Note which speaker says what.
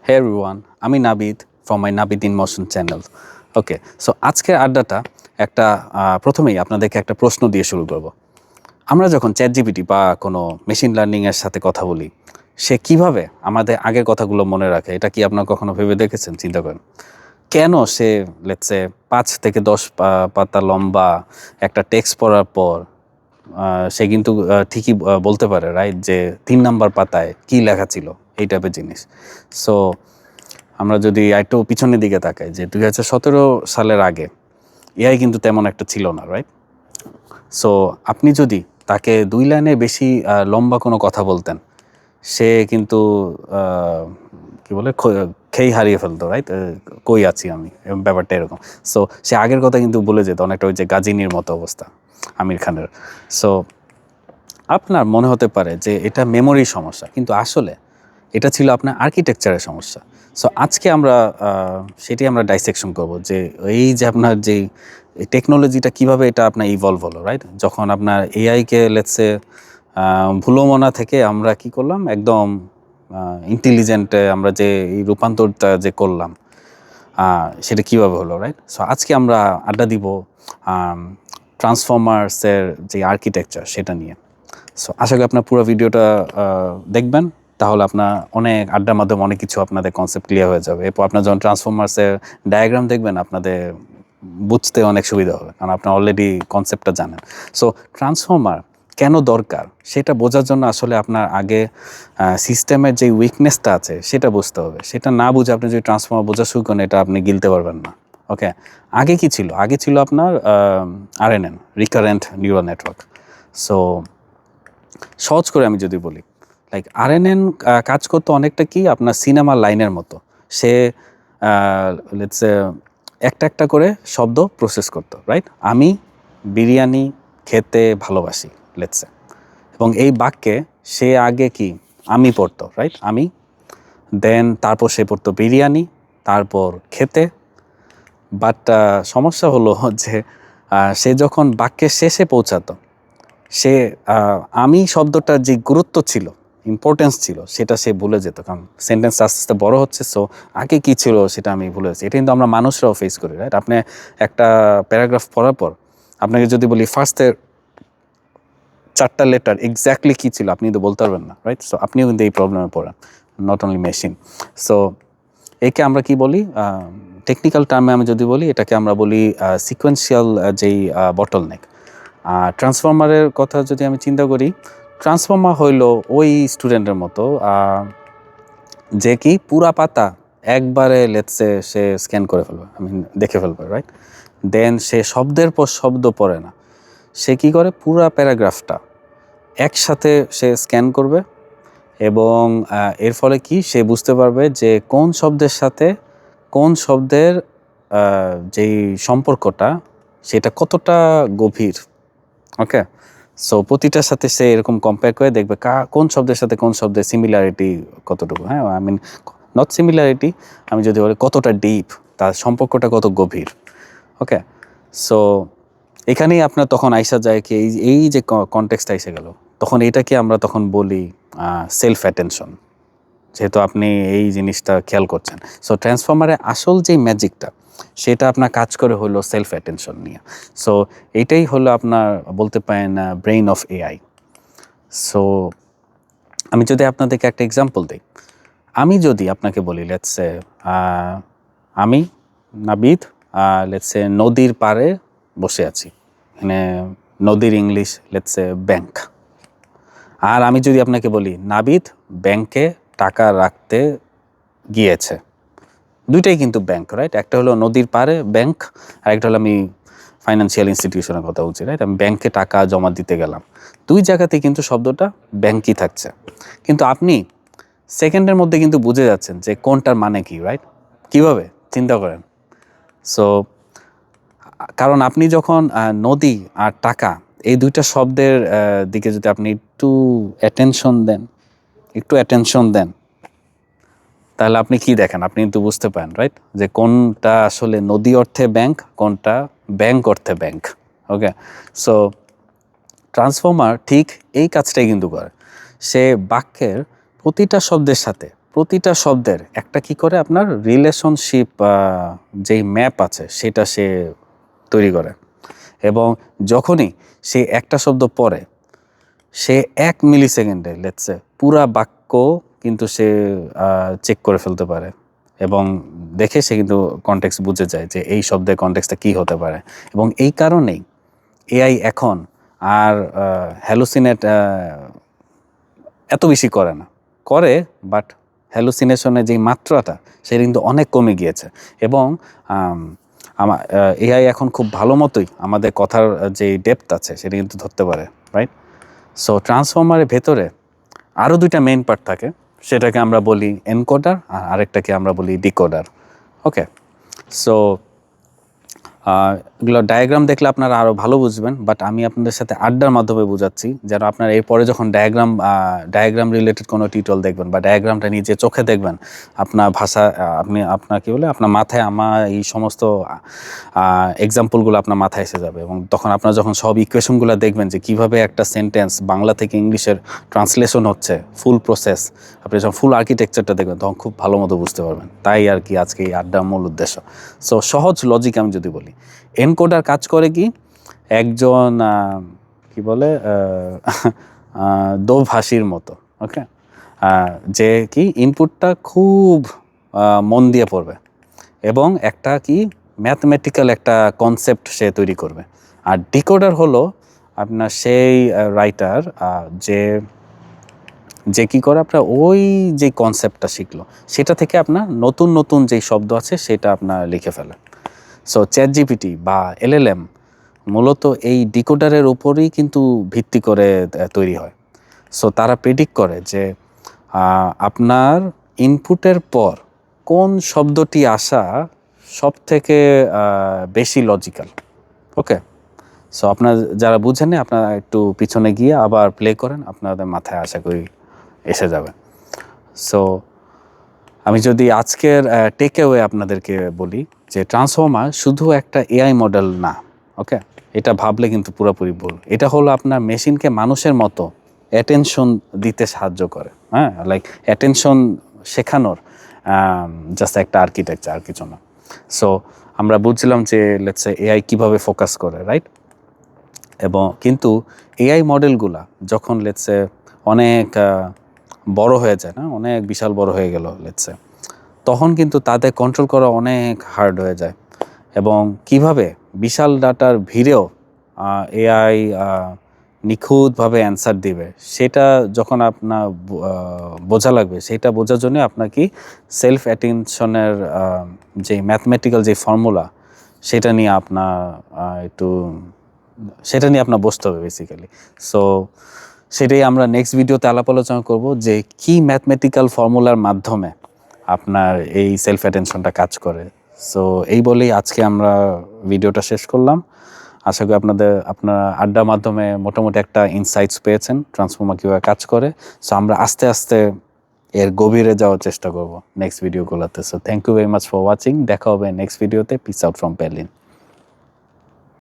Speaker 1: Hey everyone, আমি Nabid from my Nabid in motion channel. Okay, so আজকের আড্ডাটা একটা প্রথমেই আপনাদেরকে একটা প্রশ্ন দিয়ে শুরু করব। আমরা যখন চ্যাট জিপিটি বা কোনো মেশিন লার্নিংয়ের সাথে কথা বলি, সে কিভাবে আমাদের আগের কথাগুলো মনে রাখে, এটা কি আপনার কখনো ভেবে দেখেছেন? চিন্তা করেন কেন সে লেটসে 5 থেকে 10 পাতা লম্বা একটা টেক্সট পড়ার পর সে কিন্তু ঠিকই বলতে পারে, রাইট, যে 3 নাম্বার পাতায় কি লেখা ছিল, এই টাইপের জিনিস। সো আমরা যদি একটু পিছনের দিকে তাকাই, যে 2017 সালের আগে এআই কিন্তু তেমন একটা ছিল না, রাইট? সো আপনি যদি তাকে 2 লাইনে বেশি লম্বা কোনো কথা বলতেন, সে কিন্তু কি বলে খেই হারিয়ে ফেলতো, রাইট? কই আছি আমি, ব্যাপারটা এরকম। সো সে আগের কথা কিন্তু বলে যেত, অনেকটা ওই যে গাজিনীর মতো অবস্থা আমির খানের। সো আপনার মনে হতে পারে যে এটা মেমোরির সমস্যা, কিন্তু আসলে এটা ছিল আপনার আর্কিটেকচারের সমস্যা। সো আজকে আমরা সেটি আমরা ডাইসেকশন করব, যে এই যে আপনার যেই টেকনোলজিটা কীভাবে এটা আপনার ইভলভ হলো, রাইট? যখন আপনার এআইকে লেটসে ভুলোমনা থেকে আমরা কি করলাম, একদম ইন্টেলিজেন্টে আমরা যে এই রূপান্তরটা যে করলাম, সেটা কীভাবে হলো, রাইট? সো আজকে আমরা আড্ডা দিব ট্রান্সফর্মার্সের যে আর্কিটেকচার সেটা নিয়ে। সো আশা করি আপনার পুরো ভিডিওটা দেখবেন, তাহলে আপনার অনেক আড্ডার মাধ্যমে অনেক কিছু আপনাদের কনসেপ্ট ক্লিয়ার হয়ে যাবে। এরপর আপনার যখন ট্রান্সফর্মার্সের ডায়াগ্রাম দেখবেন, আপনাদের বুঝতে অনেক সুবিধা হবে, কারণ আপনার অলরেডি কনসেপ্টটা জানেন। সো ট্রান্সফর্মার কেন দরকার সেটা বোঝার জন্য আসলে আপনার আগে সিস্টেমের যে উইকনেসটা আছে সেটা বুঝতে হবে। সেটা না বুঝে আপনি যদি ট্রান্সফর্মার বোঝা শুরু করেন, এটা আপনি গিলতে পারবেন না। ওকে, আগে কি ছিল? আগে ছিল আপনার RNN, recurrent neural network. So সহজ করে আমি যদি বলি, লাইক আরএনএন কাজ করতো অনেকটা কি আপনার সিনেমার লাইনের মতো। সে লেটস একটা একটা করে শব্দ প্রসেস করতো, রাইট? আমি বিরিয়ানি খেতে ভালোবাসি, লেটসে, এবং এই বাক্যে সে আগে কি আমি পড়তো, রাইট? আমি, দেন তারপর সে পড়তো বিরিয়ানি, তারপর খেতে। বাট সমস্যা হলো যে সে যখন বাক্যের শেষে পৌঁছাতো, সে আমি শব্দটার যে গুরুত্ব ছিল, ইম্পর্টেন্স ছিল, সেটা সে ভুলে যেত, কারণ সেন্টেন্স আস্তে আস্তে বড় হচ্ছে। সো আগে কী ছিল সেটা আমি ভুলে যাচ্ছি। এটা কিন্তু আমরা মানুষরাও ফেস করি, রাইট? আপনি একটা প্যারাগ্রাফ পড়ার পর আপনাকে যদি বলি ফার্স্টের 4টা লেটার এক্স্যাক্টলি কী ছিল, আপনি কিন্তু বলতে পারবেন না, রাইট? সো আপনিও কিন্তু এই প্রবলেমে পড়েন, নট অনলি মেশিন। সো একে আমরা কি বলি, টেকনিক্যাল টার্মে আমি যদি বলি, এটাকে আমরা বলি সিকোয়েন্সিয়াল যেই বটলনেক। ট্রান্সফর্মারের কথা যদি আমি চিন্তা করি, ট্রান্সফর্মার হইল ওই স্টুডেন্টের মতো যে কি পুরা পাতা একবারে লেটসে সে স্ক্যান করে ফেলবে, দেখে ফেলবে, রাইট? দেন সে শব্দের পর শব্দ পড়ে না, সে কি করে পুরা প্যারাগ্রাফটা একসাথে সে স্ক্যান করবে, এবং এর ফলে কি সে বুঝতে পারবে যে কোন শব্দের সাথে কোন শব্দের যেই সম্পর্কটা সেটা কতটা গভীর। ওকে, সো প্রতিটার সাথে সে এরকম কম্পেয়ার করে দেখবে কোন শব্দের সাথে কোন শব্দের সিমিলারিটি কতটুকু। হ্যাঁ, নট সিমিলারিটি, আমি যদি বলি কতটা ডিপ, তার সম্পর্কটা কত গভীর। ওকে, সো এখানেই আপনার তখন আইসা যায় কি, এই যে কনটেক্সট আইসে গেল, তখন এটাকে আমরা তখন বলি সেলফ অ্যাটেনশন, যেহেতু আপনি এই জিনিসটা খেয়াল করছেন। সো ট্রান্সফর্মারের আসল যে ম্যাজিকটা, সেটা আপনার কাজ করে হলো সেলফ অ্যাটেনশন নিয়ে। সো এটাই হলো আপনার বলতে পারেন ব্রেইন অফ এআই। সো আমি যদি আপনাদেরকে একটা এক্সাম্পল দিই, আমি যদি আপনাকে বলি লেটসে আমি নাবিদ লেটসে নদীর পাড়ে বসে আছি, মানে নদীর ইংলিশ লেটসে ব্যাংক। আর আমি যদি আপনাকে বলি নাবিদ ব্যাংকে টাকা রাখতে গিয়েছে, দুইটাই কিন্তু ব্যাংক, রাইট? একটা হলো নদীর পাড়ে ব্যাংক, আর একটা হলো আমি ফাইন্যান্সিয়াল ইনস্টিটিউশনের কথা বলছি, রাইট? আমি ব্যাংকে টাকা জমা দিতে গেলাম, দুই জায়গাতে কিন্তু শব্দটা ব্যাংকই থাকছে, কিন্তু আপনি সেকেন্ডের মধ্যে কিন্তু বুঝে যাচ্ছেন যে কোনটার মানে কি, রাইট? কিভাবে চিন্তা করেন। সো কারণ আপনি যখন নদী আর টাকা এই দুইটা শব্দের দিকে যদি আপনি একটু অ্যাটেনশন দেন, তাহলে আপনি কি দেখেন, আপনি কিন্তু বুঝতে পারেন, রাইট, যে কোনটা আসলে নদী অর্থে ব্যাংক, কোনটা ব্যাংক অর্থে ব্যাংক। ওকে, সো ট্রান্সফর্মার ঠিক এই কাজটাই কিন্তু করে। সে বাক্যের প্রতিটা শব্দের সাথে প্রতিটা শব্দের একটা কি করে আপনার রিলেশনশিপ যেই ম্যাপ আছে সেটা সে তৈরি করে, এবং যখনই সে একটা শব্দ পড়ে সে 1 মিলি সেকেন্ডে লেটসে পুরা বাক্য কিন্তু সে চেক করে ফেলতে পারে, এবং দেখে সে কিন্তু কনটেক্সট বুঝে যায় যে এই শব্দের কনটেক্সটটা কী হতে পারে। এবং এই কারণেই এআই এখন আর হ্যালুসিনেট এত বেশি করে না, করে বাট হ্যালুসিনেশনের যেই মাত্রাটা সেটা কিন্তু অনেক কমে গিয়েছে। এবং এআই এখন খুব ভালো মতোই আমাদের কথার যে ডেপথ আছে সেটা কিন্তু ধরতে পারে, রাইট? সো ট্রান্সফর্মারের ভেতরে আরও 2টা মেইন পার্ট থাকে, সেটাকে আমরা বলি এনকোডার আর আরেকটাকে আমরা বলি ডিকোডার। ওকে, সো এগুলো ডায়াগ্রাম দেখলে আপনারা আরও ভালো বুঝবেন, বাট আমি আপনাদের সাথে আড্ডার মাধ্যমে বোঝাচ্ছি যেন আপনারা এরপরে যখন ডায়াগ্রাম রিলেটেড কোনো টিউটোরিয়াল দেখবেন বা ডায়াগ্রামটা নিজে চোখে দেখবেন, আপনার ভাষা আপনার কী বলে আপনার মাথায় আমার এই সমস্ত এক্সাম্পলগুলো আপনার মাথায় এসে যাবে, এবং তখন আপনার যখন সব ইকুয়েশনগুলো দেখবেন যে কীভাবে একটা সেন্টেন্স বাংলা থেকে ইংলিশের ট্রান্সলেশন হচ্ছে, ফুল প্রসেস, আপনি যখন ফুল আর্কিটেকচারটা দেখবেন তখন খুব ভালো মতো বুঝতে পারবেন। তাই আর কি আজকে এই আড্ডার মূল উদ্দেশ্য। সো সহজ লজিক আমি যদি বলি, এনকোডার কাজ করে কি, একজন কি বলে দোভাষীর মতো। ওকে, যে কি ইনপুটটা খুব মন দিয়ে পড়বে এবং একটা কি ম্যাথমেটিক্যাল একটা কনসেপ্ট সে তৈরি করবে। আর ডিকোডার হলো আপনার সেই রাইটার যে কি করে আপনার ওই যে কনসেপ্টটা শিখলো সেটা থেকে আপনার নতুন নতুন যেই শব্দ আছে সেটা আপনার লিখে ফেলে। সো ChatGPT বা LLM মূলত এই ডিকোডারের উপরেই কিন্তু ভিত্তি করে তৈরি হয়। সো তারা প্রেডিক্ট করে যে আপনার ইনপুটের পর কোন শব্দটি আসা সব থেকে বেশি লজিক্যাল। ওকে, সো আপনার যারা বুঝেন আপনারা একটু পিছনে গিয়ে আবার প্লে করেন, আপনাদের মাথায় আশা করি এসে যাবে। সো আমি যদি আজকের টেক অ্যাওয়ে আপনাদেরকে বলি যে ট্রান্সফর্মার শুধু একটা এআই মডেল না। ওকে, এটা ভাবলে কিন্তু পুরোপুরি ভুল। এটা হলো আপনার মেশিনকে মানুষের মতো অ্যাটেনশন দিতে সাহায্য করে। হ্যাঁ, লাইক অ্যাটেনশন শেখানোর জাস্ট একটা আর্কিটেকচার, আর কিছু না। সো আমরা বুঝছিলাম যে লেটস সে এআই কীভাবে ফোকাস করে, রাইট? এবং কিন্তু এআই মডেলগুলা যখন লেটস সে অনেক বড় হয়ে যায়, না অনেক বিশাল বড় হয়ে গেল লেটস সে, তখন কিন্তু তাদের কন্ট্রোল করা অনেক হার্ড হয়ে যায়। এবং কিভাবে বিশাল ডাটার ভিড়েও এআই নিখুঁতভাবে অ্যান্সার দিবে সেটা যখন আপনার বোঝা লাগবে, সেটা বোঝার জন্য আপনার কি সেলফ অ্যাটেনশনের যে ম্যাথমেটিক্যাল যে ফর্মুলা সেটা নিয়ে আপনার আপনার বসতে হবে বেসিক্যালি। সো সেটাই আমরা নেক্সট ভিডিওতে আলাপ আলোচনা করব যে কি ম্যাথমেটিক্যাল ফর্মুলার মাধ্যমে আপনার এই সেলফ অ্যাটেনশনটা কাজ করে। সো এই বলেই আজকে আমরা ভিডিওটা শেষ করলাম। আশা করি আপনারা আড্ডার মাধ্যমে মোটামুটি একটা ইনসাইটস পেয়েছেন ট্রান্সফর্মার কীভাবে কাজ করে। সো আমরা আস্তে আস্তে এর গভীরে যাওয়ার চেষ্টা করব নেক্সট ভিডিওগুলোতে। So thank you very much for watching. দেখা হবে নেক্সট ভিডিওতে। Peace out from পেলিন।